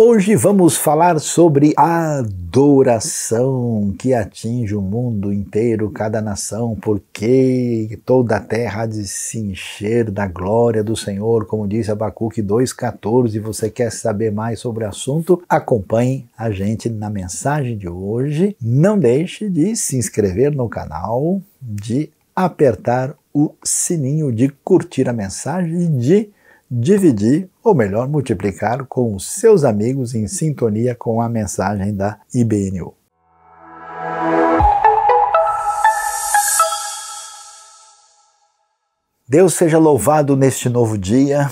Hoje vamos falar sobre a adoração que atinge o mundo inteiro, cada nação, porque toda a terra há de se encher da glória do Senhor, como disse Abacuque 2,14. Você quer saber mais sobre o assunto? Acompanhe a gente na mensagem de hoje. Não deixe de se inscrever no canal, de apertar o sininho, de curtir a mensagem e de dividir, ou melhor, multiplicar com os seus amigos em sintonia com a mensagem da IBNU. Deus seja louvado neste novo dia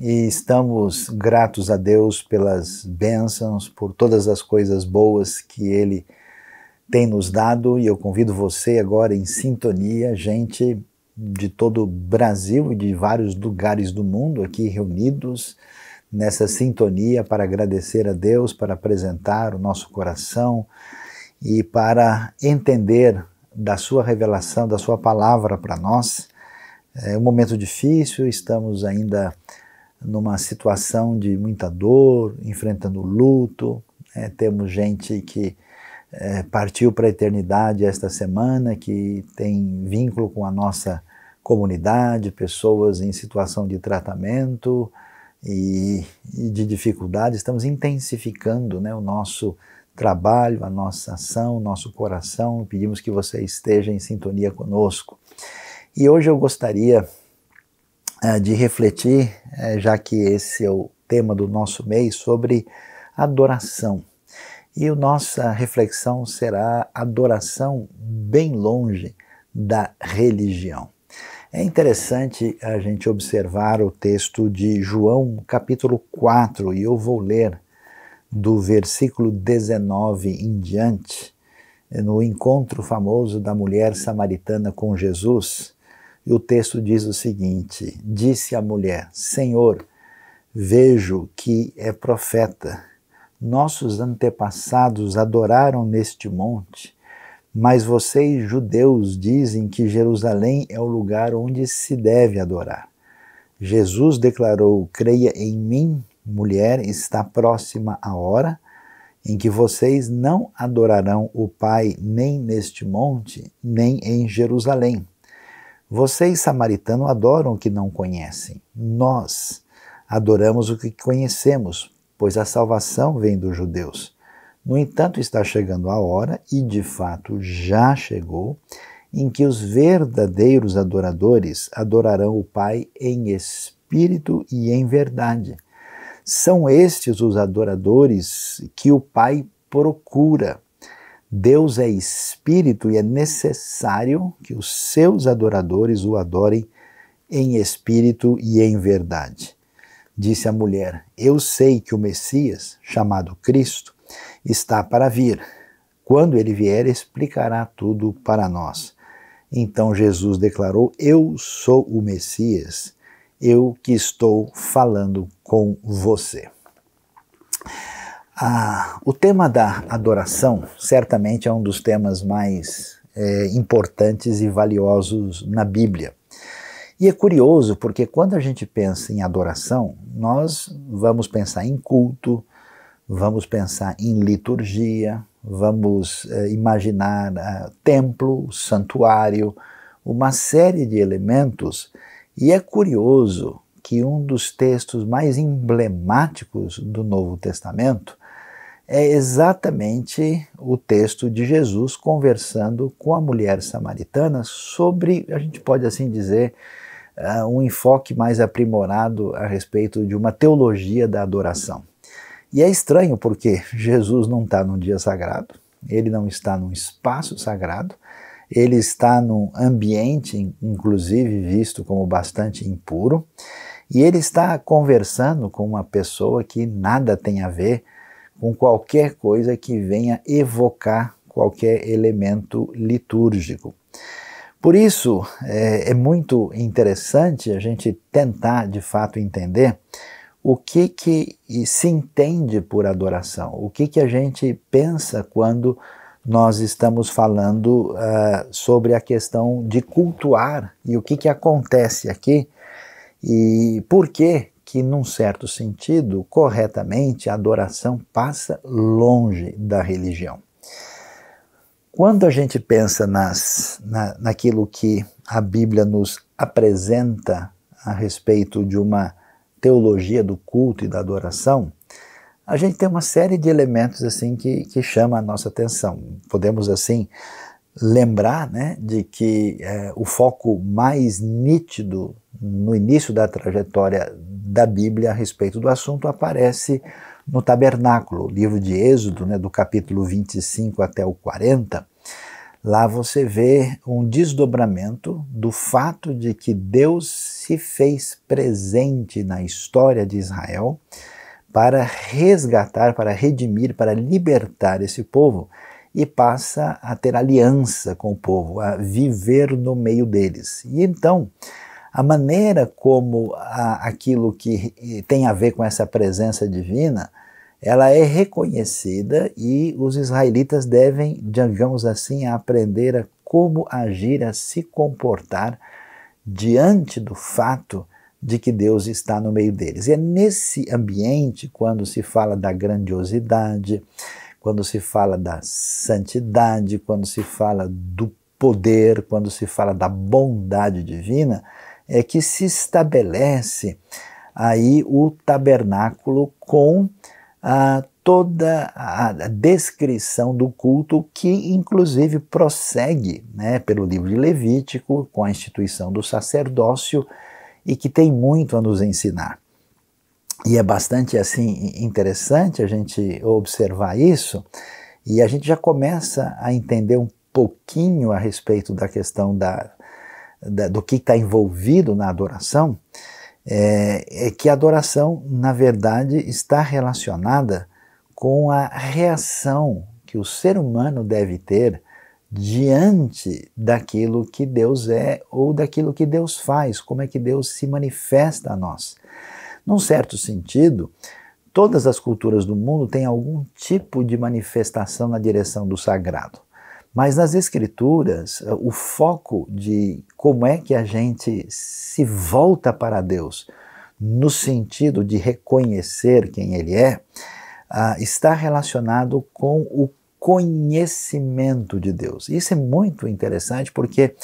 e estamos gratos a Deus pelas bênçãos, por todas as coisas boas que Ele tem nos dado, e eu convido você agora em sintonia, gente de todo o Brasil e de vários lugares do mundo aqui reunidos nessa sintonia para agradecer a Deus, para apresentar o nosso coração e para entender da sua revelação, da sua palavra para nós. É um momento difícil, estamos ainda numa situação de muita dor, enfrentando luto, temos gente que partiu para a eternidade esta semana, que tem vínculo com a nossa comunidade, pessoas em situação de tratamento e de dificuldade. Estamos intensificando, o nosso trabalho, a nossa ação, o nosso coração. Pedimos que você esteja em sintonia conosco. E hoje eu gostaria de refletir, já que esse é o tema do nosso mês, sobre adoração. E a nossa reflexão será adoração bem longe da religião. É interessante a gente observar o texto de João capítulo 4, e eu vou ler do versículo 19 em diante, no encontro famoso da mulher samaritana com Jesus, e o texto diz o seguinte: disse a mulher: Senhor, vejo que é profeta. Nossos antepassados adoraram neste monte, mas vocês, judeus, dizem que Jerusalém é o lugar onde se deve adorar. Jesus declarou: creia em mim, mulher, está próxima a hora em que vocês não adorarão o Pai nem neste monte, nem em Jerusalém. Vocês, samaritanos, adoram o que não conhecem. Nós adoramos o que conhecemos, pois a salvação vem dos judeus. No entanto, está chegando a hora, e de fato já chegou, em que os verdadeiros adoradores adorarão o Pai em espírito e em verdade. São estes os adoradores que o Pai procura. Deus é espírito e é necessário que os seus adoradores o adorem em espírito e em verdade. Disse a mulher: eu sei que o Messias, chamado Cristo, está para vir. Quando ele vier, explicará tudo para nós. Então Jesus declarou: eu sou o Messias, eu que estou falando com você. O tema da adoração certamente é um dos temas mais importantes e valiosos na Bíblia. E é curioso porque quando a gente pensa em adoração, nós vamos pensar em culto, vamos pensar em liturgia, vamos imaginar templo, santuário, uma série de elementos. E é curioso que um dos textos mais emblemáticos do Novo Testamento é exatamente o texto de Jesus conversando com a mulher samaritana sobre, a gente pode assim dizer, um enfoque mais aprimorado a respeito de uma teologia da adoração. E é estranho porque Jesus não está num dia sagrado, ele não está num espaço sagrado, ele está num ambiente, inclusive visto como bastante impuro, e ele está conversando com uma pessoa que nada tem a ver com qualquer coisa que venha evocar qualquer elemento litúrgico. Por isso, é muito interessante a gente tentar, de fato, entender o que se entende por adoração, o que a gente pensa quando nós estamos falando sobre a questão de cultuar e o que acontece aqui e por que que, num certo sentido, corretamente, a adoração passa longe da religião. Quando a gente pensa naquilo que a Bíblia nos apresenta a respeito de uma teologia do culto e da adoração, a gente tem uma série de elementos assim que chama a nossa atenção. Podemos assim lembrar, né, de que o foco mais nítido no início da trajetória da Bíblia a respeito do assunto aparece no tabernáculo, o livro de Êxodo, né, do capítulo 25 até o 40. Lá você vê um desdobramento do fato de que Deus se fez presente na história de Israel para resgatar, para redimir, para libertar esse povo, e passa a ter aliança com o povo, a viver no meio deles. E então, a maneira como aquilo que tem a ver com essa presença divina, ela é reconhecida e os israelitas devem, digamos assim, aprender a como agir, a se comportar diante do fato de que Deus está no meio deles. E é nesse ambiente, quando se fala da grandiosidade, quando se fala da santidade, quando se fala do poder, quando se fala da bondade divina, é que se estabelece aí o tabernáculo com toda a descrição do culto, que inclusive prossegue, né, pelo livro de Levítico, com a instituição do sacerdócio, e que tem muito a nos ensinar. E é bastante assim interessante a gente observar isso, e a gente já começa a entender um pouquinho a respeito da questão do que está envolvido na adoração, é que a adoração, na verdade, está relacionada com a reação que o ser humano deve ter diante daquilo que Deus é ou daquilo que Deus faz, como é que Deus se manifesta a nós. Num certo sentido, todas as culturas do mundo têm algum tipo de manifestação na direção do sagrado. Mas nas Escrituras, o foco de como é que a gente se volta para Deus, no sentido de reconhecer quem Ele é, está relacionado com o conhecimento de Deus. Isso é muito interessante porque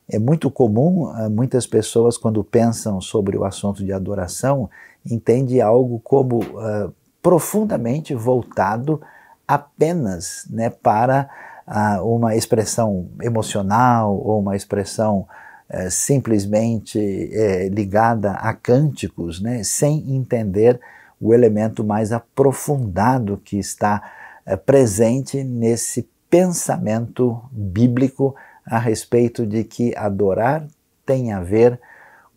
é muito comum, muitas pessoas, quando pensam sobre o assunto de adoração, entendem algo como profundamente voltado apenas, né, para uma expressão emocional ou uma expressão simplesmente ligada a cânticos, né, sem entender o elemento mais aprofundado que está presente nesse pensamento bíblico a respeito de que adorar tem a ver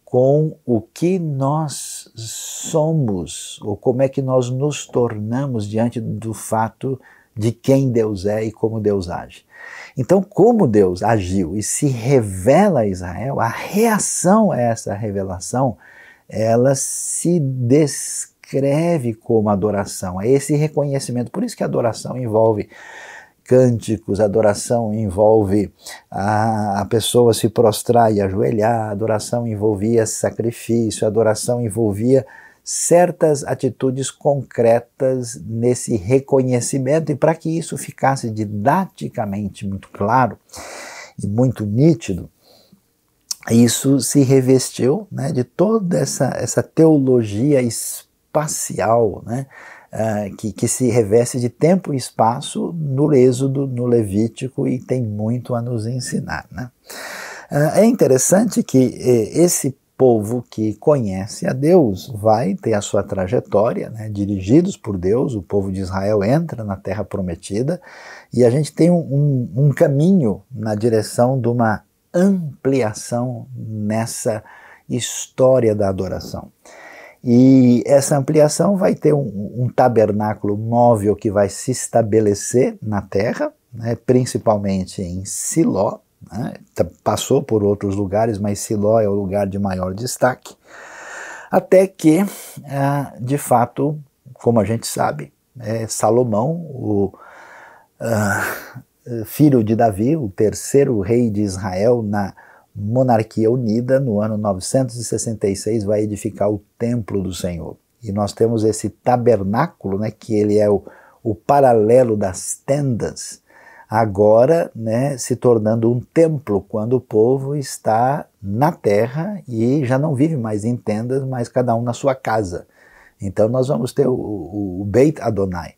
com o que nós somos, ou como é que nós nos tornamos diante do fato de quem Deus é e como Deus age. Então, como Deus agiu e se revela a Israel, a reação a essa revelação, ela se descreve como adoração, é esse reconhecimento. Por isso que a adoração envolve cânticos, a adoração envolve a pessoa se prostrar e ajoelhar, a adoração envolvia sacrifício, a adoração envolvia certas atitudes concretas nesse reconhecimento, e para que isso ficasse didaticamente muito claro e muito nítido, isso se revestiu, né, de toda essa teologia espacial, né, que se reveste de tempo e espaço no Êxodo, no Levítico, e tem muito a nos ensinar, né? É interessante que esse povo que conhece a Deus vai ter a sua trajetória, né, dirigidos por Deus. O povo de Israel entra na Terra Prometida e a gente tem um caminho na direção de uma ampliação nessa história da adoração. E essa ampliação vai ter um tabernáculo móvel que vai se estabelecer na terra, né, principalmente em Siló, né, passou por outros lugares, mas Siló é o lugar de maior destaque, até que, de fato, como a gente sabe, Salomão, o filho de Davi, o terceiro rei de Israel na monarquia unida, no ano 966, vai edificar o templo do Senhor. E nós temos esse tabernáculo, né, que ele é o paralelo das tendas, agora, né, se tornando um templo, quando o povo está na terra e já não vive mais em tendas, mas cada um na sua casa. Então nós vamos ter o Beit Adonai,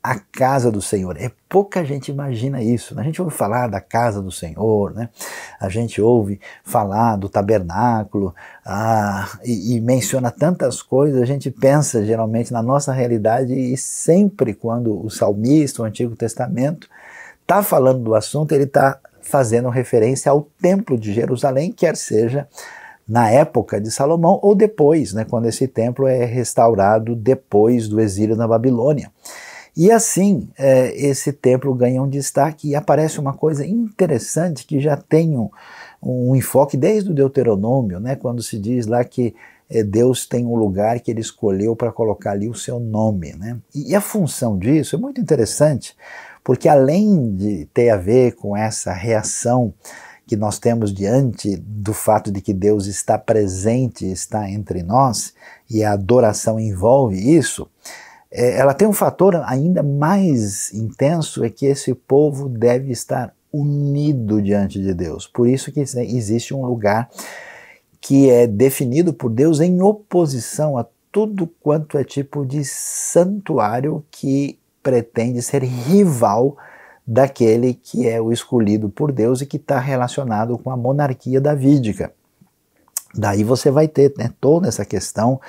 a casa do Senhor. Pouca gente imagina isso, né? A gente ouve falar da casa do Senhor, né? A gente ouve falar do tabernáculo, e menciona tantas coisas. A gente pensa geralmente na nossa realidade, e sempre quando o salmista, o Antigo Testamento, está falando do assunto, ele está fazendo referência ao templo de Jerusalém, quer seja na época de Salomão ou depois, né, quando esse templo é restaurado depois do exílio na Babilônia. E assim, esse templo ganha um destaque, e aparece uma coisa interessante que já tem um enfoque desde o Deuteronômio, né, quando se diz lá que Deus tem um lugar que ele escolheu para colocar ali o seu nome, né? E a função disso é muito interessante, porque além de ter a ver com essa reação que nós temos diante do fato de que Deus está presente, está entre nós, e a adoração envolve isso, ela tem um fator ainda mais intenso, é que esse povo deve estar unido diante de Deus. Por isso que existe um lugar que é definido por Deus em oposição a tudo quanto é tipo de santuário que pretende ser rival daquele que é o escolhido por Deus e que está relacionado com a monarquia davídica. Daí você vai ter, né, toda essa questão.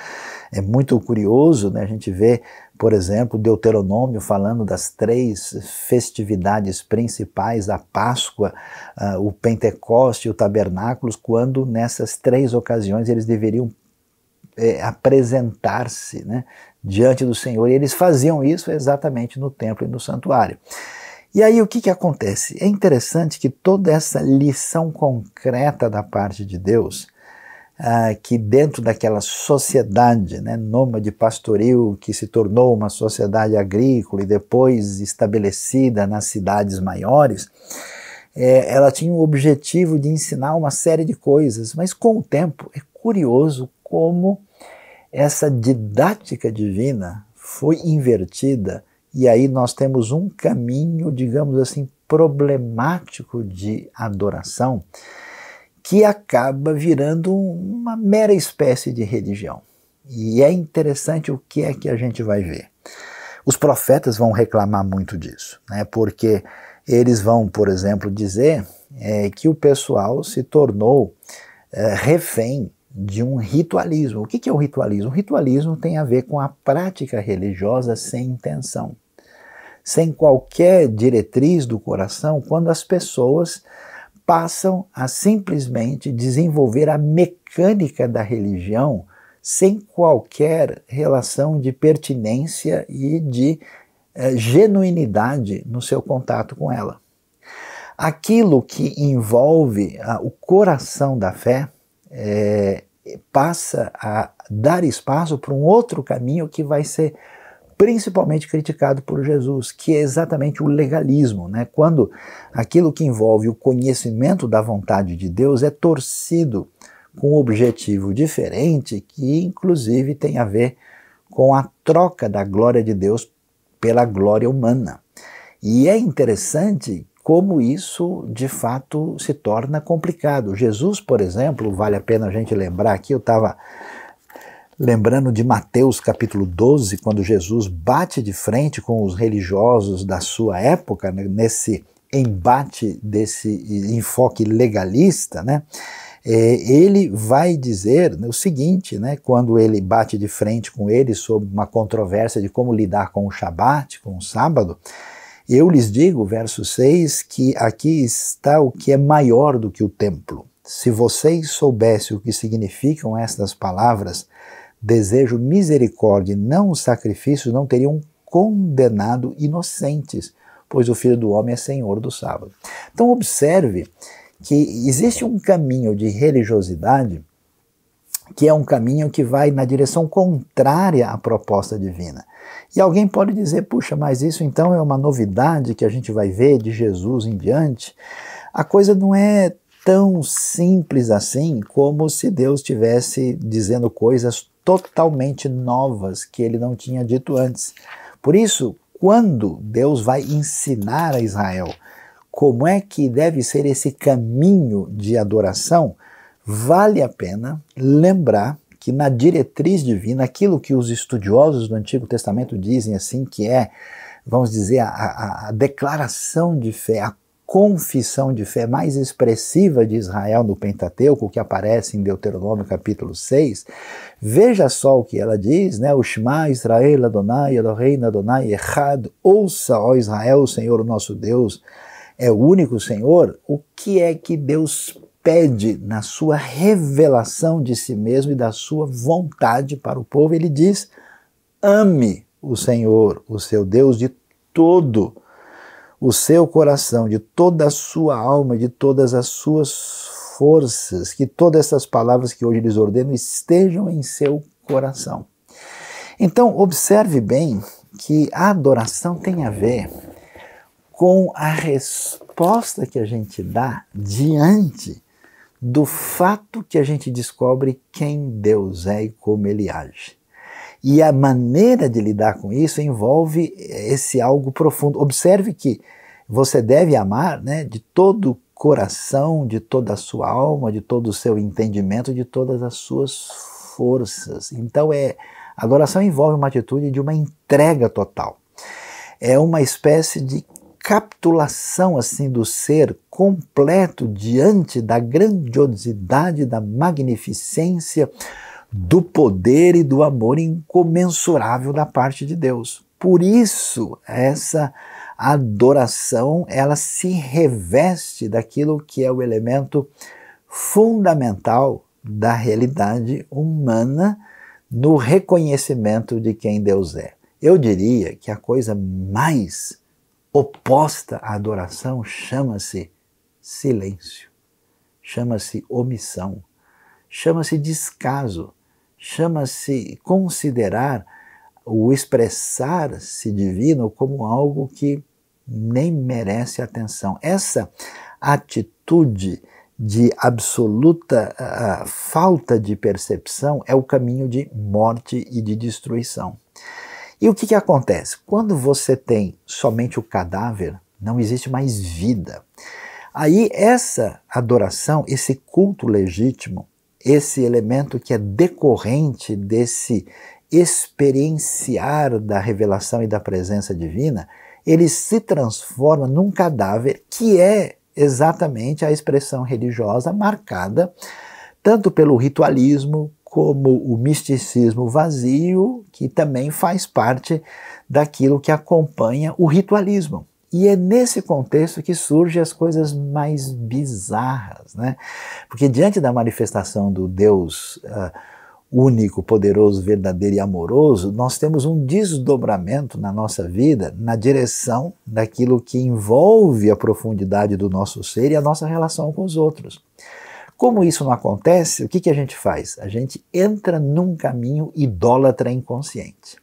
É muito curioso, né, a gente vê, por exemplo, Deuteronômio falando das 3 festividades principais, a Páscoa, o Pentecoste e o Tabernáculos, quando nessas 3 ocasiões eles deveriam apresentar-se, né, diante do Senhor, e eles faziam isso exatamente no templo e no santuário. E aí o que acontece? É interessante que toda essa lição concreta da parte de Deus, que dentro daquela sociedade, né, nômade pastoril, que se tornou uma sociedade agrícola e depois estabelecida nas cidades maiores, ela tinha o objetivo de ensinar uma série de coisas, mas com o tempo é curioso como essa didática divina foi invertida, e aí nós temos um caminho, digamos assim, problemático de adoração, que acaba virando uma mera espécie de religião. E é interessante o que é que a gente vai ver. Os profetas vão reclamar muito disso, né? Porque eles vão, por exemplo, dizer que o pessoal se tornou refém de um ritualismo. O que é o ritualismo? O ritualismo tem a ver com a prática religiosa sem intenção, sem qualquer diretriz do coração, quando as pessoas passam a simplesmente desenvolver a mecânica da religião sem qualquer relação de pertinência e de genuinidade no seu contato com ela. Aquilo que envolve o coração da fé passa a dar espaço para um outro caminho que vai ser principalmente criticado por Jesus, que é exatamente o legalismo, né? Quando aquilo que envolve o conhecimento da vontade de Deus é torcido com um objetivo diferente, que inclusive tem a ver com a troca da glória de Deus pela glória humana. E é interessante como isso, de fato, se torna complicado. Jesus, por exemplo, vale a pena a gente lembrar aqui, eu estava lembrando de Mateus capítulo 12, quando Jesus bate de frente com os religiosos da sua época, né, nesse embate desse enfoque legalista, né, ele vai dizer o seguinte, né, quando ele bate de frente com eles sobre uma controvérsia de como lidar com o Shabat, com o sábado. Eu lhes digo, verso 6, que aqui está o que é maior do que o templo. Se vocês soubessem o que significam estas palavras, desejo misericórdia e não os sacrifícios, não teriam condenado inocentes, pois o Filho do Homem é Senhor do sábado. Então observe que existe um caminho de religiosidade que é um caminho que vai na direção contrária à proposta divina. E alguém pode dizer, puxa, mas isso então é uma novidade que a gente vai ver de Jesus em diante? A coisa não é tão simples assim, como se Deus estivesse dizendo coisas totalmente novas que ele não tinha dito antes. Por isso, quando Deus vai ensinar a Israel como é que deve ser esse caminho de adoração, vale a pena lembrar que na diretriz divina, aquilo que os estudiosos do Antigo Testamento dizem assim, que é, vamos dizer, a declaração de fé, a confissão de fé mais expressiva de Israel no Pentateuco, que aparece em Deuteronômio capítulo 6, veja só o que ela diz, né? O Shema Israel Adonai Eloheinu Adonai Echad, ouça, ó Israel, o Senhor, o nosso Deus, é o único Senhor. O que é que Deus pede na sua revelação de si mesmo e da sua vontade para o povo? Ele diz: ame o Senhor, o seu Deus, de todo o seu coração, de toda a sua alma, de todas as suas forças, que todas essas palavras que hoje lhes ordeno estejam em seu coração. Então, observe bem que a adoração tem a ver com a resposta que a gente dá diante do fato que a gente descobre quem Deus é e como Ele age. E a maneira de lidar com isso envolve esse algo profundo. Observe que você deve amar, né, de todo o coração, de toda a sua alma, de todo o seu entendimento, de todas as suas forças. Então, a adoração envolve uma atitude de uma entrega total. É uma espécie de capitulação assim do ser completo diante da grandiosidade, da magnificência, do poder e do amor incomensurável da parte de Deus. Por isso, essa adoração, ela se reveste daquilo que é o elemento fundamental da realidade humana no reconhecimento de quem Deus é. Eu diria que a coisa mais oposta à adoração chama-se silêncio, chama-se omissão, chama-se descaso, chama-se considerar o expressar-se divino como algo que nem merece atenção. Essa atitude de absoluta falta de percepção é o caminho de morte e de destruição. E o que acontece? Quando você tem somente o cadáver, não existe mais vida. Aí essa adoração, esse culto legítimo, esse elemento que é decorrente desse experienciar da revelação e da presença divina, ele se transforma num cadáver que é exatamente a expressão religiosa marcada tanto pelo ritualismo como o misticismo vazio, que também faz parte daquilo que acompanha o ritualismo. E é nesse contexto que surgem as coisas mais bizarras, né? Porque diante da manifestação do Deus único, poderoso, verdadeiro e amoroso, nós temos um desdobramento na nossa vida na direção daquilo que envolve a profundidade do nosso ser e a nossa relação com os outros. Como isso não acontece, o que a gente faz? A gente entra num caminho idólatra inconsciente.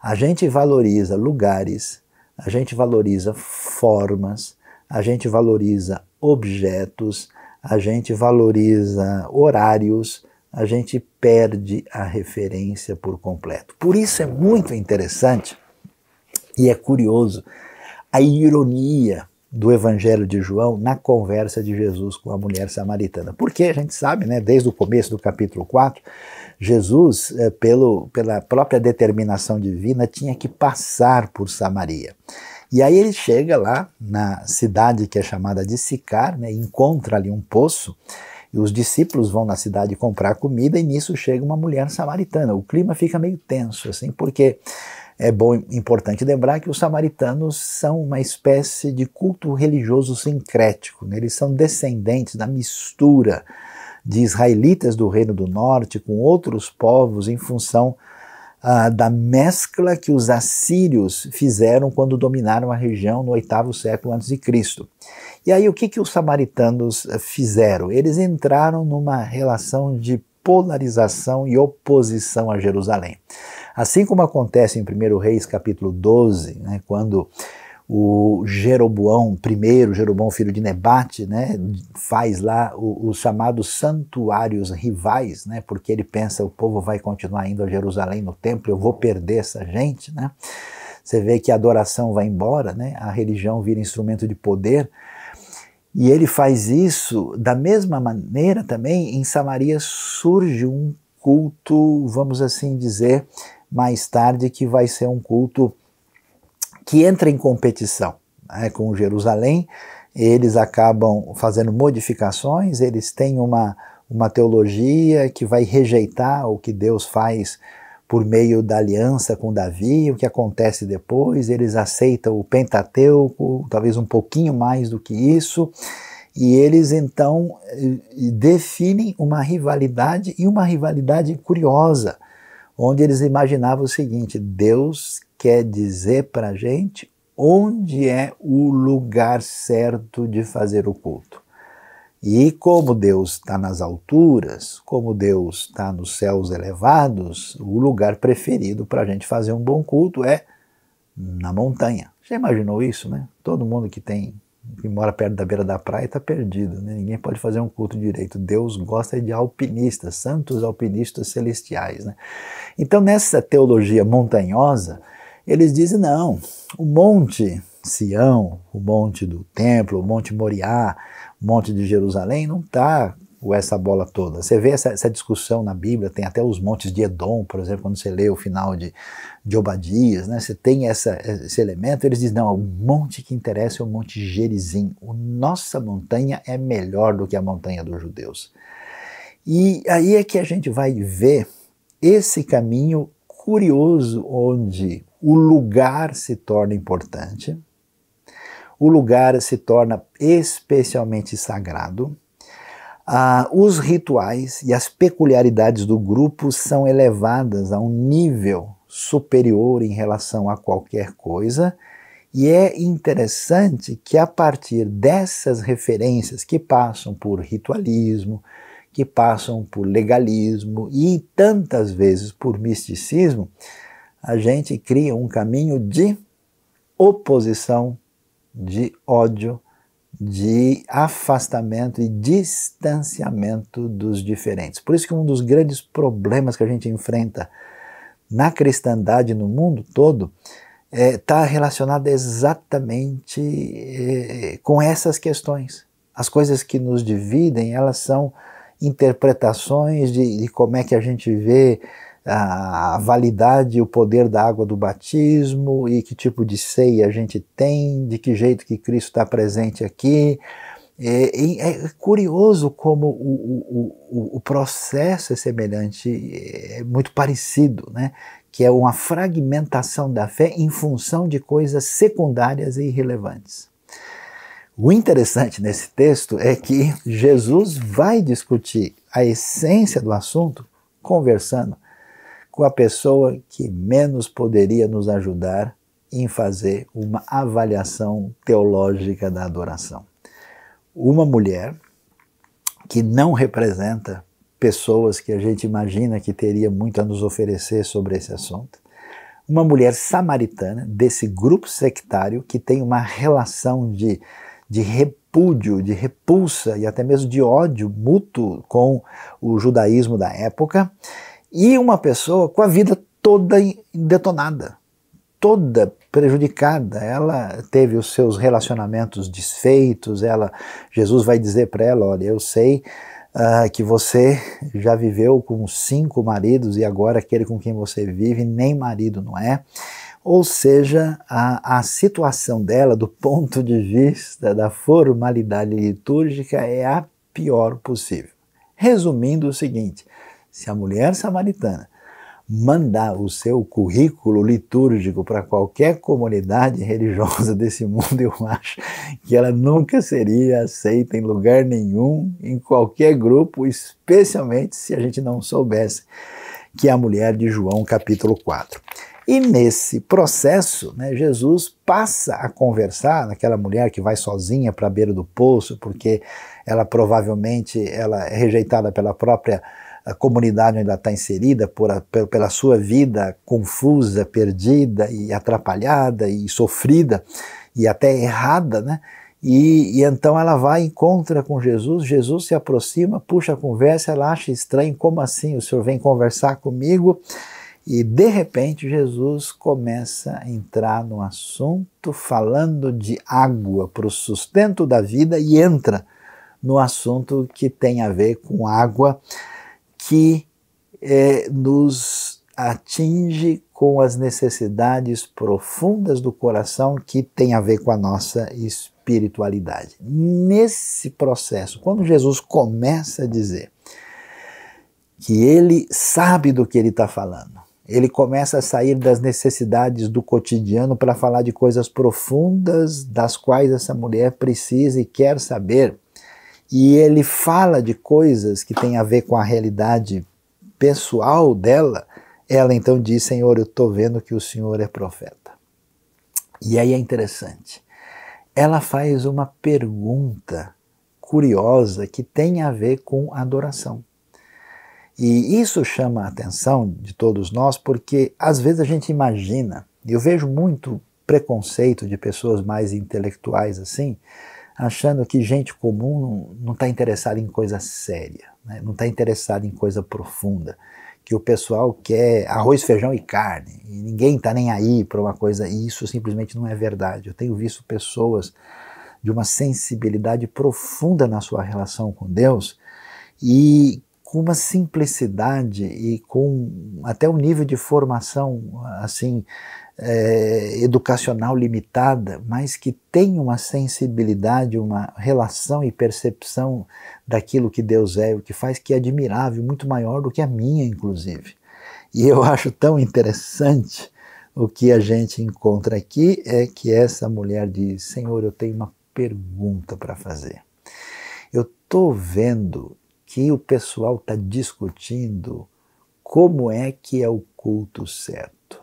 A gente valoriza lugares, a gente valoriza formas, a gente valoriza objetos, a gente valoriza horários, a gente perde a referência por completo. Por isso é muito interessante e é curioso a ironia do Evangelho de João na conversa de Jesus com a mulher samaritana. Porque a gente sabe, né, desde o começo do capítulo 4, Jesus, pela própria determinação divina, tinha que passar por Samaria. E aí ele chega lá na cidade que é chamada de Sicar, né, encontra ali um poço, e os discípulos vão na cidade comprar comida, e nisso chega uma mulher samaritana. O clima fica meio tenso, assim, porque é importante lembrar que os samaritanos são uma espécie de culto religioso sincrético, né? Eles são descendentes da mistura de israelitas do Reino do Norte com outros povos em função da mescla que os assírios fizeram quando dominaram a região no 8º século a.C. E aí o que os samaritanos fizeram? Eles entraram numa relação de polarização e oposição a Jerusalém. Assim como acontece em 1 Reis capítulo 12, né, quando o Jeroboão, primeiro Jeroboão, filho de Nebate, né, faz lá os chamados santuários rivais, né, porque ele pensa, o povo vai continuar indo a Jerusalém no templo, eu vou perder essa gente, né? Você vê que a adoração vai embora, né, a religião vira instrumento de poder, e ele faz isso da mesma maneira também. Em Samaria surge um culto, vamos assim dizer, mais tarde, que vai ser um culto que entra em competição, né, com Jerusalém. Eles acabam fazendo modificações, eles têm uma teologia que vai rejeitar o que Deus faz por meio da aliança com Davi, o que acontece depois. Eles aceitam o Pentateuco, talvez um pouquinho mais do que isso, e eles então definem uma rivalidade, e uma rivalidade curiosa, onde eles imaginavam o seguinte: Deus quer dizer para a gente onde é o lugar certo de fazer o culto. E como Deus está nas alturas, como Deus está nos céus elevados, o lugar preferido para a gente fazer um bom culto é na montanha. Já imaginou isso, né? Todo mundo que mora perto da beira da praia está perdido, né? Ninguém pode fazer um culto direito. Deus gosta de alpinistas, santos alpinistas celestiais, né? Então, nessa teologia montanhosa, eles dizem, não, o monte Sião, o monte do templo, o monte Moriá, o monte de Jerusalém, não está com essa bola toda. Você vê essa discussão na Bíblia, tem até os montes de Edom, por exemplo, quando você lê o final de Obadias, né? Você tem esse elemento. Eles dizem, não, o monte que interessa é o monte Gerizim. A nossa montanha é melhor do que a montanha dos judeus. E aí é que a gente vai ver esse caminho curioso, onde o lugar se torna importante, o lugar se torna especialmente sagrado, os rituais e as peculiaridades do grupo são elevadas a um nível superior em relação a qualquer coisa, e é interessante que a partir dessas referências que passam por ritualismo, que passam por legalismo e tantas vezes por misticismo, a gente cria um caminho de oposição, de ódio, de afastamento e distanciamento dos diferentes. Por isso que um dos grandes problemas que a gente enfrenta na cristandade no mundo todo está relacionado exatamente com essas questões. As coisas que nos dividem, elas são interpretações de como é que a gente vê a validade e o poder da água do batismo, e que tipo de ceia a gente tem, de que jeito que Cristo está presente aqui. É curioso como o processo é semelhante, é muito parecido, né? Que é uma fragmentação da fé em função de coisas secundárias e irrelevantes. O interessante nesse texto é que Jesus vai discutir a essência do assunto conversando com a pessoa que menos poderia nos ajudar em fazer uma avaliação teológica da adoração. Uma mulher que não representa pessoas que a gente imagina que teria muito a nos oferecer sobre esse assunto. Uma mulher samaritana desse grupo sectário que tem uma relação de repúdio, de repulsa e até mesmo de ódio mútuo com o judaísmo da época, e uma pessoa com a vida toda detonada, toda prejudicada. Ela teve os seus relacionamentos desfeitos. Jesus vai dizer para ela, olha, eu sei que você já viveu com 5 maridos e agora aquele com quem você vive nem marido não é. Ou seja, a situação dela, do ponto de vista da formalidade litúrgica, é a pior possível. Resumindo o seguinte: se a mulher samaritana mandar o seu currículo litúrgico para qualquer comunidade religiosa desse mundo, eu acho que ela nunca seria aceita em lugar nenhum, em qualquer grupo, especialmente se a gente não soubesse que é a mulher de João capítulo 4. E nesse processo, né, Jesus passa a conversar naquela mulher que vai sozinha para a beira do poço, porque ela provavelmente ela é rejeitada pela própria comunidade onde ela está inserida, pela sua vida confusa, perdida e atrapalhada e sofrida. e até errada, né? E então ela vai, encontra com Jesus, Jesus se aproxima, puxa a conversa, ela acha estranho, como assim? O senhor vem conversar comigo? E de repente Jesus começa a entrar no assunto, falando de água para o sustento da vida, e entra no assunto que tem a ver com água, que nos atinge com as necessidades profundas do coração, que tem a ver com a nossa espiritualidade. Nesse processo, quando Jesus começa a dizer que ele sabe do que ele está falando, ele começa a sair das necessidades do cotidiano para falar de coisas profundas das quais essa mulher precisa e quer saber, e ele fala de coisas que têm a ver com a realidade pessoal dela. Ela então diz: Senhor, eu estou vendo que o Senhor é profeta. E aí é interessante, ela faz uma pergunta curiosa que tem a ver com adoração. E isso chama a atenção de todos nós, porque às vezes a gente imagina, e eu vejo muito preconceito de pessoas mais intelectuais assim, achando que gente comum não está interessada em coisa séria, né? Não está interessada em coisa profunda, que o pessoal quer arroz, feijão e carne, e ninguém está nem aí para uma coisa, e isso simplesmente não é verdade. Eu tenho visto pessoas de uma sensibilidade profunda na sua relação com Deus, e com uma simplicidade e com até um nível de formação assim educacional limitada, mas que tem uma sensibilidade, uma relação e percepção daquilo que Deus é, o que faz, que é admirável, muito maior do que a minha, inclusive. E eu acho tão interessante o que a gente encontra aqui, é que essa mulher diz: Senhor, eu tenho uma pergunta para fazer. Eu estou vendo que o pessoal está discutindo como é que é o culto certo,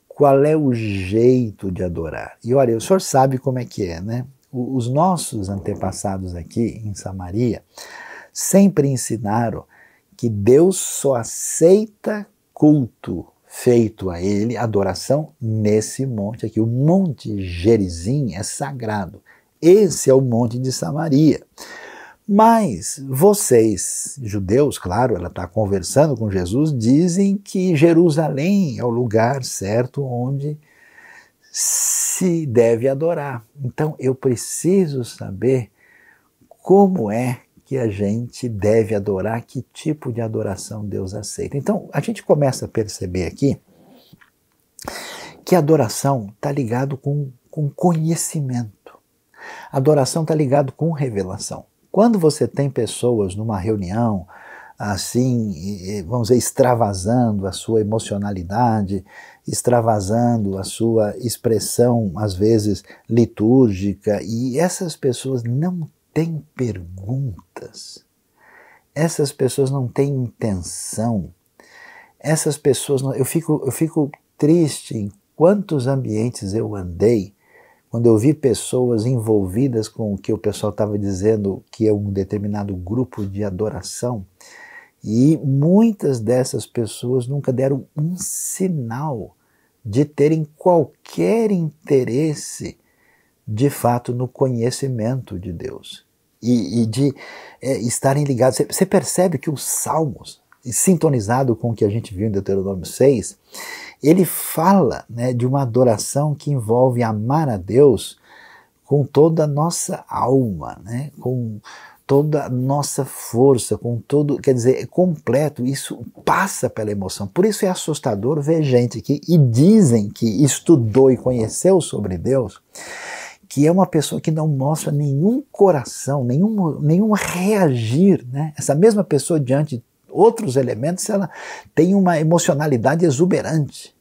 qual é o jeito de adorar. E olha, o senhor sabe como é que é, né? Os nossos antepassados aqui em Samaria sempre ensinaram que Deus só aceita culto feito a Ele, adoração, nesse monte aqui. O Monte Gerizim é sagrado. Esse é o Monte de Samaria. Mas vocês, judeus, claro, ela está conversando com Jesus, dizem que Jerusalém é o lugar certo onde se deve adorar. Então eu preciso saber como é que a gente deve adorar, que tipo de adoração Deus aceita. Então a gente começa a perceber aqui que a adoração está ligado com conhecimento. A adoração está ligado com revelação. Quando você tem pessoas numa reunião, assim, vamos dizer, extravasando a sua emocionalidade, extravasando a sua expressão, às vezes, litúrgica, e essas pessoas não têm perguntas, essas pessoas não têm intenção, essas pessoas, eu fico triste em quantos ambientes eu andei, quando eu vi pessoas envolvidas com o que o pessoal estava dizendo que é um determinado grupo de adoração, e muitas dessas pessoas nunca deram um sinal de terem qualquer interesse, de fato, no conhecimento de Deus e de estarem ligados. Você percebe que os Salmos, sintonizado com o que a gente viu em Deuteronômio 6, ele fala, né, de uma adoração que envolve amar a Deus com toda a nossa alma, né, com toda a nossa força, com todo, quer dizer, é completo, isso passa pela emoção. Por isso é assustador ver gente que dizem que estudou e conheceu sobre Deus, que é uma pessoa que não mostra nenhum coração, nenhum reagir, né? Essa mesma pessoa, diante de outros elementos, ela tem uma emocionalidade exuberante.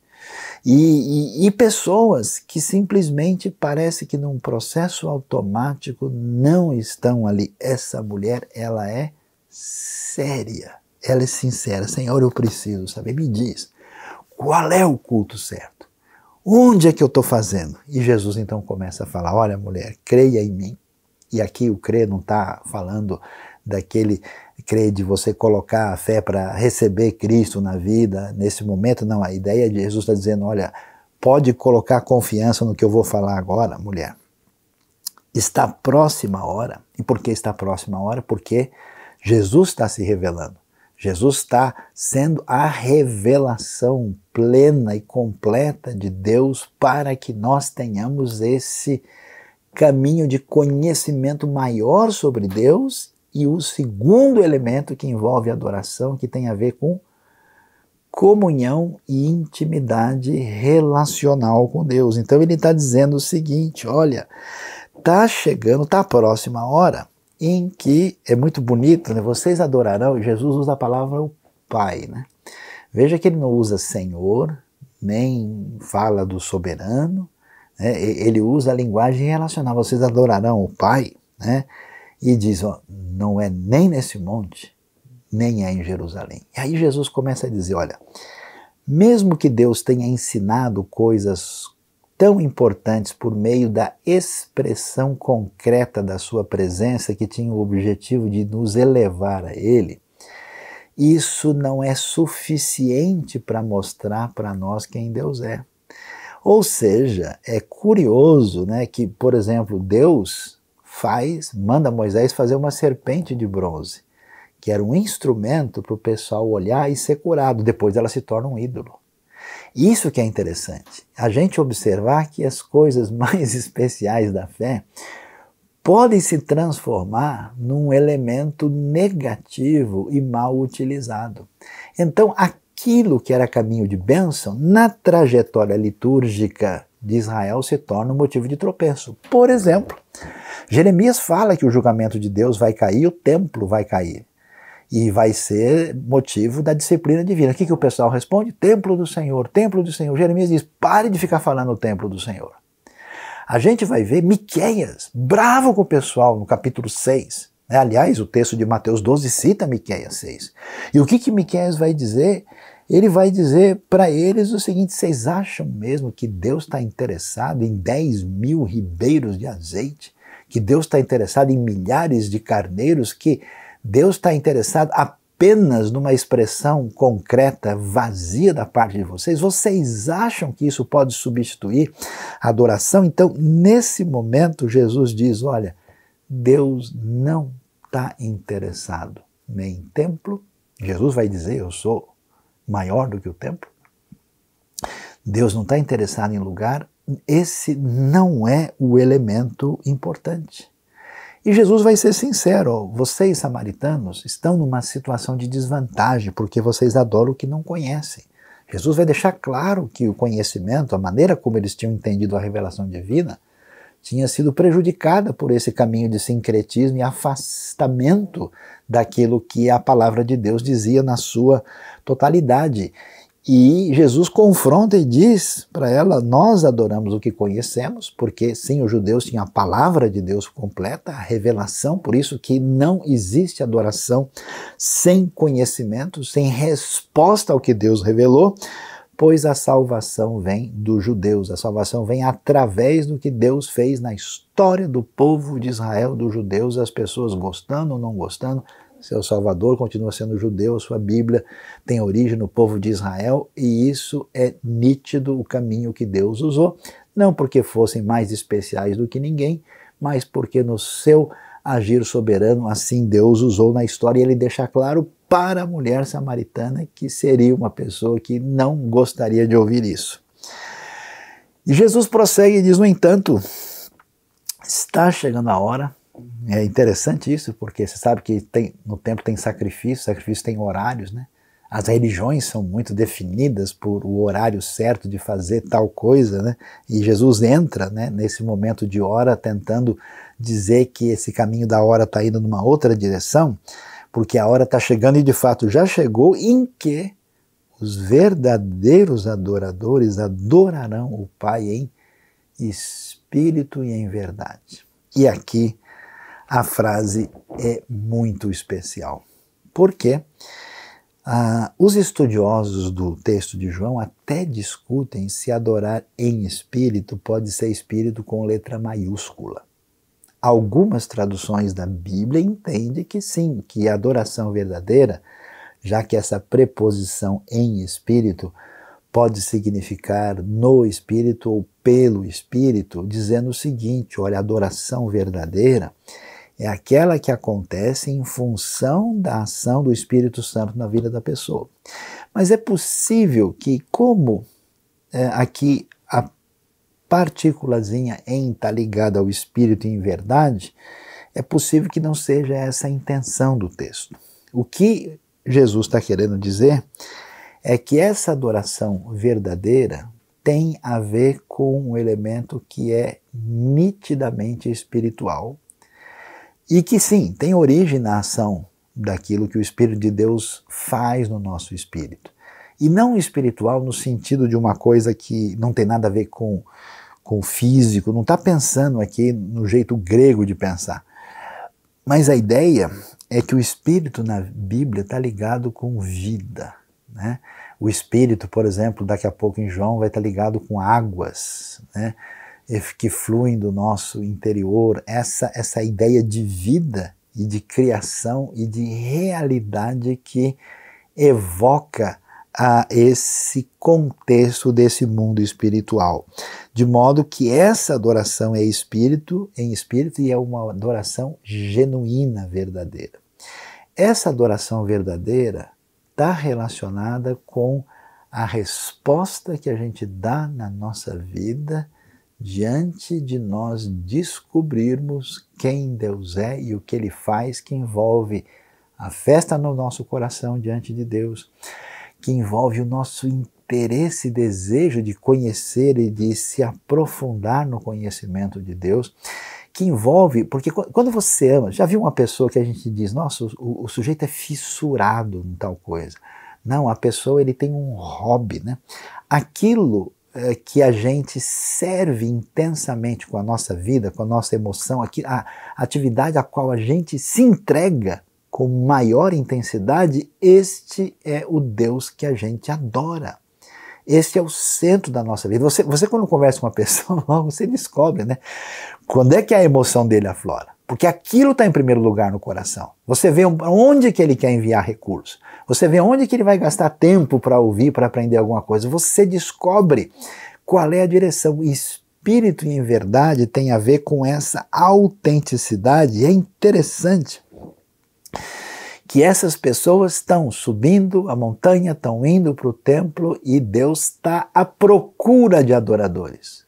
E pessoas que simplesmente parece que num processo automático não estão ali. Essa mulher, ela é séria, ela é sincera. Senhor, eu preciso saber, me diz, qual é o culto certo? Onde é que eu estou fazendo? E Jesus então começa a falar: olha, mulher, creia em mim. E aqui o crer não está falando daquele crer de você colocar a fé para receber Cristo na vida nesse momento, não. A ideia de Jesus está dizendo: olha, pode colocar confiança no que eu vou falar agora, mulher. Está próxima a hora. E por que está próxima a hora? Porque Jesus está se revelando. Jesus está sendo a revelação plena e completa de Deus para que nós tenhamos esse caminho de conhecimento maior sobre Deus. E o segundo elemento que envolve adoração, que tem a ver com comunhão e intimidade relacional com Deus. Então ele está dizendo o seguinte, olha, está chegando, está próxima a hora em que, é muito bonito, né? Vocês adorarão, Jesus usa a palavra o Pai, né? Veja que ele não usa Senhor, nem fala do soberano, né? Ele usa a linguagem relacional, vocês adorarão o Pai, né? E diz, ó, não é nem nesse monte, nem é em Jerusalém. E aí Jesus começa a dizer, olha, mesmo que Deus tenha ensinado coisas tão importantes por meio da expressão concreta da sua presença, que tinha o objetivo de nos elevar a Ele, isso não é suficiente para mostrar para nós quem Deus é. Ou seja, é curioso, né, que, por exemplo, Deus manda Moisés fazer uma serpente de bronze, que era um instrumento para o pessoal olhar e ser curado. Depois ela se torna um ídolo. Isso que é interessante, a gente observar que as coisas mais especiais da fé podem se transformar num elemento negativo e mal utilizado. Então, aquilo que era caminho de bênção, na trajetória litúrgica de Israel se torna um motivo de tropeço. Por exemplo, Jeremias fala que o julgamento de Deus vai cair, o templo vai cair. E vai ser motivo da disciplina divina. O que o pessoal responde? Templo do Senhor, templo do Senhor. Jeremias diz, pare de ficar falando o templo do Senhor. A gente vai ver Miqueias, bravo com o pessoal no capítulo 6. Aliás, o texto de Mateus 12 cita Miqueias 6. E o que Miqueias vai dizer? Ele vai dizer para eles o seguinte, vocês acham mesmo que Deus está interessado em 10.000 ribeiros de azeite? Que Deus está interessado em milhares de carneiros? Que Deus está interessado apenas numa expressão concreta, vazia da parte de vocês? Vocês acham que isso pode substituir a adoração? Então, nesse momento, Jesus diz, olha, Deus não está interessado nem em templo. Jesus vai dizer, eu sou maior do que o templo. Deus não está interessado em lugar. Esse não é o elemento importante. E Jesus vai ser sincero, ó, vocês samaritanos estão numa situação de desvantagem porque vocês adoram o que não conhecem. Jesus vai deixar claro que o conhecimento, a maneira como eles tinham entendido a revelação divina, tinha sido prejudicada por esse caminho de sincretismo e afastamento daquilo que a palavra de Deus dizia na sua totalidade. E Jesus confronta e diz para ela, nós adoramos o que conhecemos, porque sim, os judeus tinham a palavra de Deus completa, a revelação, por isso que não existe adoração sem conhecimento, sem resposta ao que Deus revelou, pois a salvação vem dos judeus, a salvação vem através do que Deus fez na história do povo de Israel, dos judeus, as pessoas gostando ou não gostando, seu Salvador continua sendo judeu, a sua Bíblia tem origem no povo de Israel e isso é nítido o caminho que Deus usou, não porque fossem mais especiais do que ninguém, mas porque no seu agir soberano assim Deus usou na história e ele deixa claro para a mulher samaritana que seria uma pessoa que não gostaria de ouvir isso. E Jesus prossegue e diz, no entanto, está chegando a hora. É interessante isso, porque você sabe que no templo tem sacrifício tem horários, né? As religiões são muito definidas por o horário certo de fazer tal coisa, né? E Jesus entra, né, nesse momento de hora tentando dizer que esse caminho da hora está indo numa outra direção, porque a hora está chegando e de fato já chegou em que os verdadeiros adoradores adorarão o Pai em espírito e em verdade. E aqui a frase é muito especial, porque os estudiosos do texto de João até discutem se adorar em espírito pode ser espírito com letra maiúscula. Algumas traduções da Bíblia entendem que sim, que a adoração verdadeira, já que essa preposição em espírito pode significar no Espírito ou pelo Espírito, dizendo o seguinte: olha, a adoração verdadeira é aquela que acontece em função da ação do Espírito Santo na vida da pessoa. Mas é possível que, como aqui a partículazinha em está ligada ao Espírito em verdade, é possível que não seja essa a intenção do texto. O que Jesus está querendo dizer é que essa adoração verdadeira tem a ver com um elemento que é nitidamente espiritual e que sim, tem origem na ação daquilo que o Espírito de Deus faz no nosso espírito. E não espiritual no sentido de uma coisa que não tem nada a ver com o físico, não está pensando aqui no jeito grego de pensar. Mas a ideia é que o Espírito na Bíblia está ligado com vida, né? O Espírito, por exemplo, daqui a pouco em João, vai estar ligado com águas, né, que fluem do nosso interior. Essa ideia de vida e de criação e de realidade que evoca esse contexto desse mundo espiritual. De modo que essa adoração é em espírito e é uma adoração genuína, verdadeira. Essa adoração verdadeira está relacionada com a resposta que a gente dá na nossa vida diante de nós descobrirmos quem Deus é e o que Ele faz, que envolve a festa no nosso coração diante de Deus, que envolve o nosso interesse e desejo de conhecer e de se aprofundar no conhecimento de Deus, que envolve, porque quando você ama, já viu uma pessoa que a gente diz, nossa, o sujeito é fissurado em tal coisa. Não, a pessoa ele tem um hobby, né? Aquilo que a gente serve intensamente com a nossa vida, com a nossa emoção, a atividade a qual a gente se entrega com maior intensidade, este é o Deus que a gente adora. Este é o centro da nossa vida. Você quando conversa com uma pessoa, você descobre, né? Quando é que a emoção dele aflora? Porque aquilo está em primeiro lugar no coração. Você vê onde que ele quer enviar recursos. Você vê onde que ele vai gastar tempo para ouvir, para aprender alguma coisa. Você descobre qual é a direção. O espírito em verdade tem a ver com essa autenticidade. E é interessante que essas pessoas estão subindo a montanha, estão indo para o templo e Deus está à procura de adoradores.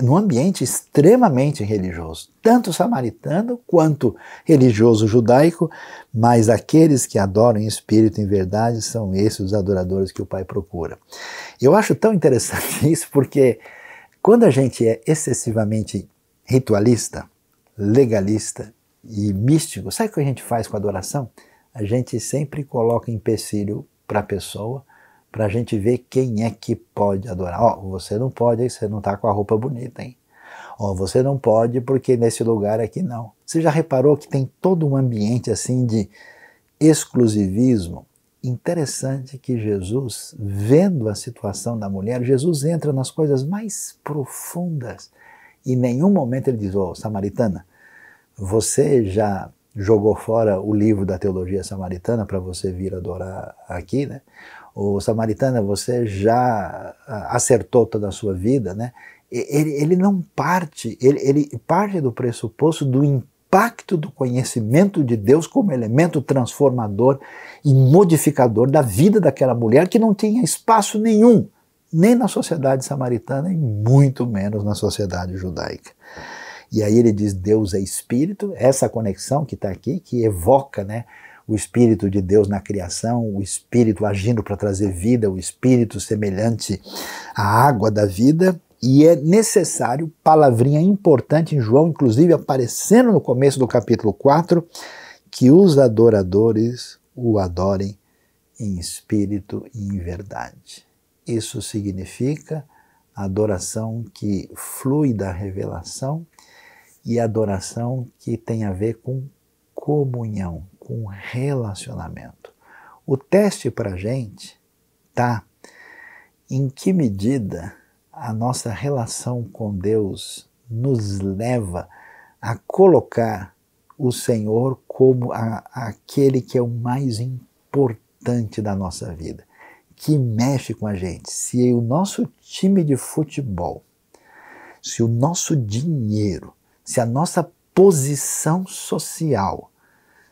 Num ambiente extremamente religioso, tanto samaritano quanto religioso judaico, mas aqueles que adoram em espírito e em verdade são esses os adoradores que o Pai procura. Eu acho tão interessante isso porque quando a gente é excessivamente ritualista, legalista e místico, sabe o que a gente faz com a adoração? A gente sempre coloca empecilho para a pessoa, para a gente ver quem é que pode adorar. Ó, você não pode, aí você não está com a roupa bonita, hein? Ó, você não pode porque nesse lugar aqui não. Você já reparou que tem todo um ambiente assim de exclusivismo? Interessante que Jesus, vendo a situação da mulher, Jesus entra nas coisas mais profundas. E em nenhum momento ele diz, ó, samaritana, você já jogou fora o livro da teologia samaritana para você vir adorar aqui, né? Ou samaritana, você já acertou toda a sua vida, né? Ele não parte, ele parte do pressuposto do impacto do conhecimento de Deus como elemento transformador e modificador da vida daquela mulher que não tinha espaço nenhum, nem na sociedade samaritana e muito menos na sociedade judaica. E aí ele diz, Deus é Espírito, essa conexão que está aqui, que evoca, né, o Espírito de Deus na criação, o Espírito agindo para trazer vida, o Espírito semelhante à água da vida, e é necessário, palavrinha importante em João, inclusive aparecendo no começo do capítulo 4, que os adoradores o adorem em espírito e em verdade. Isso significa adoração que flui da revelação e adoração que tem a ver com comunhão, com relacionamento. O teste para a gente está em que medida a nossa relação com Deus nos leva a colocar o Senhor como aquele que é o mais importante da nossa vida. que mexe com a gente. Se o nosso time de futebol, se o nosso dinheiro, se a nossa posição social,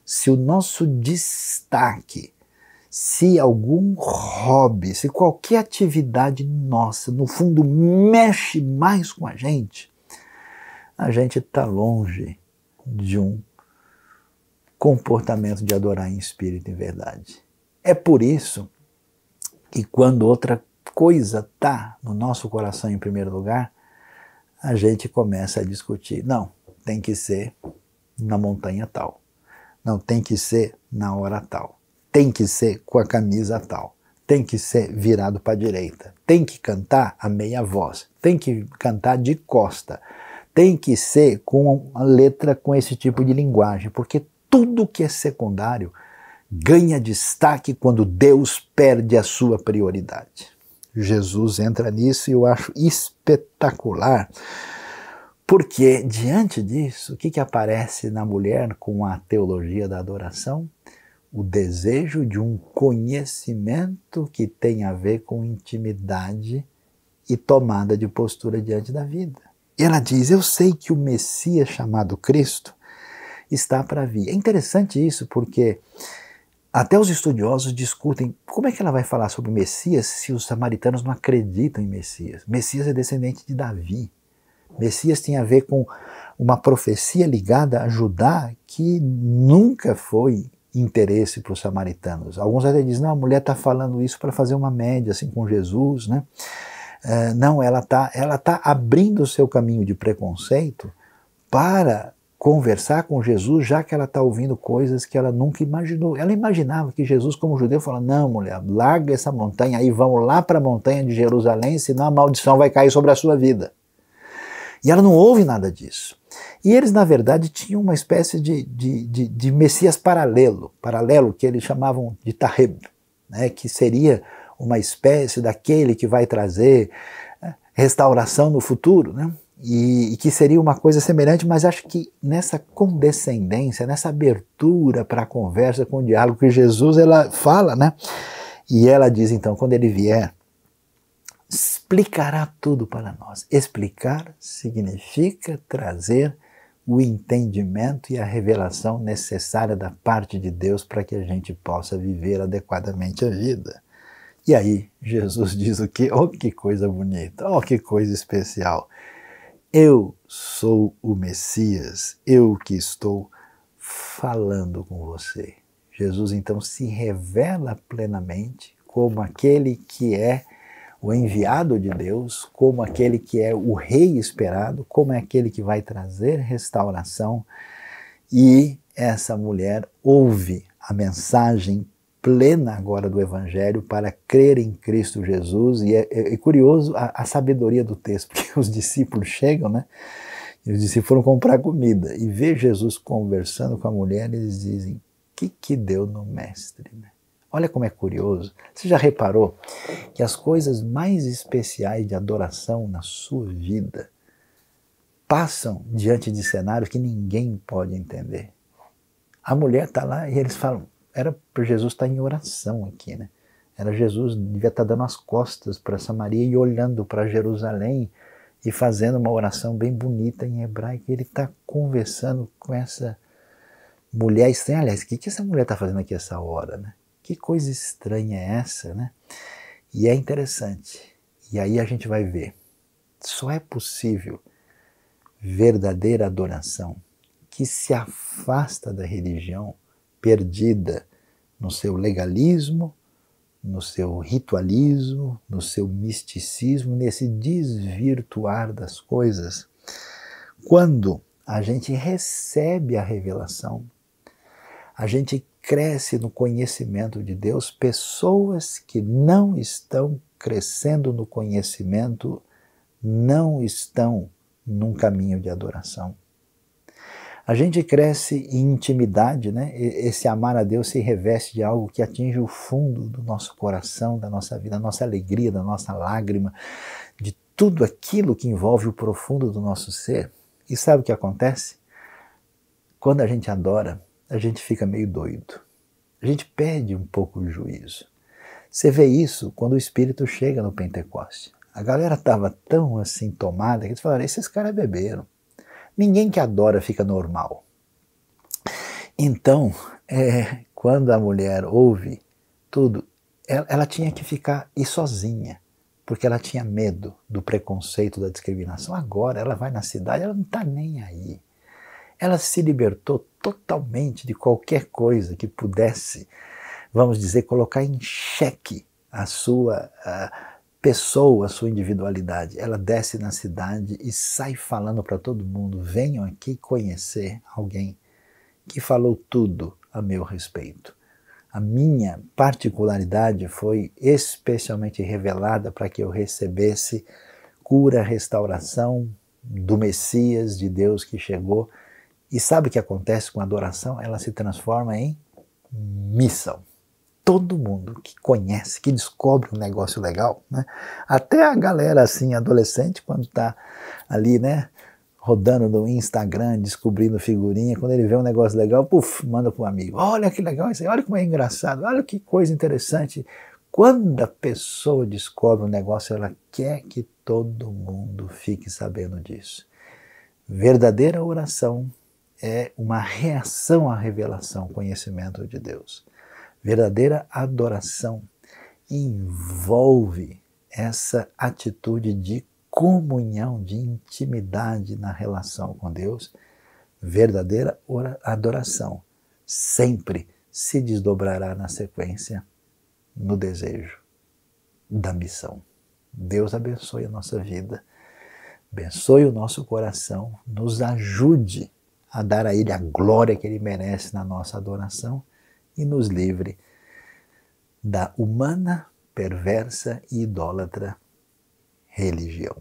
se o nosso destaque, se algum hobby, se qualquer atividade nossa, no fundo, mexe mais com a gente está longe de um comportamento de adorar em espírito e verdade. É por isso que quando outra coisa está no nosso coração em primeiro lugar, a gente começa a discutir. Não, tem que ser na montanha tal. Não, tem que ser na hora tal. Tem que ser com a camisa tal. Tem que ser virado para a direita. Tem que cantar a meia voz. Tem que cantar de costa. Tem que ser com a letra com esse tipo de linguagem, porque tudo que é secundário ganha destaque quando Deus perde a sua prioridade. Jesus entra nisso e eu acho espetacular, porque diante disso, o que aparece na mulher com a teologia da adoração? O desejo de um conhecimento que tem a ver com intimidade e tomada de postura diante da vida. E ela diz, eu sei que o Messias chamado Cristo está para vir. É interessante isso porque até os estudiosos discutem como é que ela vai falar sobre o Messias se os samaritanos não acreditam em Messias. Messias é descendente de Davi. Messias tem a ver com uma profecia ligada a Judá que nunca foi interesse para os samaritanos. Alguns até dizem, não, a mulher está falando isso para fazer uma média assim, com Jesus, né? Não, ela tá abrindo o seu caminho de preconceito para conversar com Jesus, já que ela está ouvindo coisas que ela nunca imaginou. Ela imaginava que Jesus, como judeu, falava, não, mulher, larga essa montanha aí, vamos lá para a montanha de Jerusalém, senão a maldição vai cair sobre a sua vida. E ela não ouve nada disso. E eles, na verdade, tinham uma espécie de Messias paralelo, que eles chamavam de Taheb, né, que seria uma espécie daquele que vai trazer restauração no futuro, né? E que seria uma coisa semelhante, mas acho que nessa condescendência, nessa abertura para a conversa com o diálogo que Jesus ela fala, né? E ela diz então, quando ele vier, explicará tudo para nós. Explicar significa trazer o entendimento e a revelação necessária da parte de Deus para que a gente possa viver adequadamente a vida. E aí Jesus diz o quê? Oh, que coisa bonita, oh, que coisa especial. Eu sou o Messias, eu que estou falando com você. Jesus então se revela plenamente como aquele que é o enviado de Deus, como aquele que é o rei esperado, como é aquele que vai trazer restauração. E essa mulher ouve a mensagem plena agora do Evangelho para crer em Cristo Jesus. E é curioso a sabedoria do texto, porque os discípulos chegam, né? E os discípulos foram comprar comida e vê Jesus conversando com a mulher e eles dizem, que deu no mestre, né? Olha como é curioso. Você já reparou que as coisas mais especiais de adoração na sua vida passam diante de cenários que ninguém pode entender? A mulher está lá e eles falam, era para Jesus estar em oração aqui, né? Era Jesus, devia estar dando as costas para Samaria e olhando para Jerusalém e fazendo uma oração bem bonita em hebraico. Ele está conversando com essa mulher estranha. Aliás, o que essa mulher está fazendo aqui essa hora, né? Que coisa estranha é essa, né? E é interessante. E aí a gente vai ver. Só é possível verdadeira adoração que se afasta da religião, perdida no seu legalismo, no seu ritualismo, no seu misticismo, nesse desvirtuar das coisas. Quando a gente recebe a revelação, a gente cresce no conhecimento de Deus. Pessoas que não estão crescendo no conhecimento não estão num caminho de adoração. A gente cresce em intimidade, né? Esse amar a Deus se reveste de algo que atinge o fundo do nosso coração, da nossa vida, da nossa alegria, da nossa lágrima, de tudo aquilo que envolve o profundo do nosso ser. E sabe o que acontece? Quando a gente adora, a gente fica meio doido. A gente perde um pouco o juízo. Você vê isso quando o Espírito chega no Pentecoste. A galera estava tão assim tomada que eles falaram, esses caras beberam. Ninguém que adora fica normal. Então, quando a mulher ouve tudo, ela tinha que ficar sozinha, porque ela tinha medo do preconceito, da discriminação. Agora ela vai na cidade, ela não está nem aí. Ela se libertou totalmente de qualquer coisa que pudesse, vamos dizer, colocar em xeque a sua pessoa, a sua individualidade. Ela desce na cidade e sai falando para todo mundo, venham aqui conhecer alguém que falou tudo a meu respeito. A minha particularidade foi especialmente revelada para que eu recebesse cura, restauração do Messias, de Deus que chegou. E sabe o que acontece com a adoração? Ela se transforma em missão. Todo mundo que conhece, que descobre um negócio legal, né? Até a galera assim, adolescente, quando está ali, né, rodando no Instagram, descobrindo figurinha, quando ele vê um negócio legal, puf, manda para um amigo. Olha que legal isso aí, olha como é engraçado, olha que coisa interessante. Quando a pessoa descobre um negócio, ela quer que todo mundo fique sabendo disso. Verdadeira oração é uma reação à revelação, conhecimento de Deus. Verdadeira adoração envolve essa atitude de comunhão, de intimidade na relação com Deus. Verdadeira adoração sempre se desdobrará na sequência no desejo da missão. Deus abençoe a nossa vida, abençoe o nosso coração, nos ajude a dar a Ele a glória que Ele merece na nossa adoração e nos livre da humana, perversa e idólatra religião.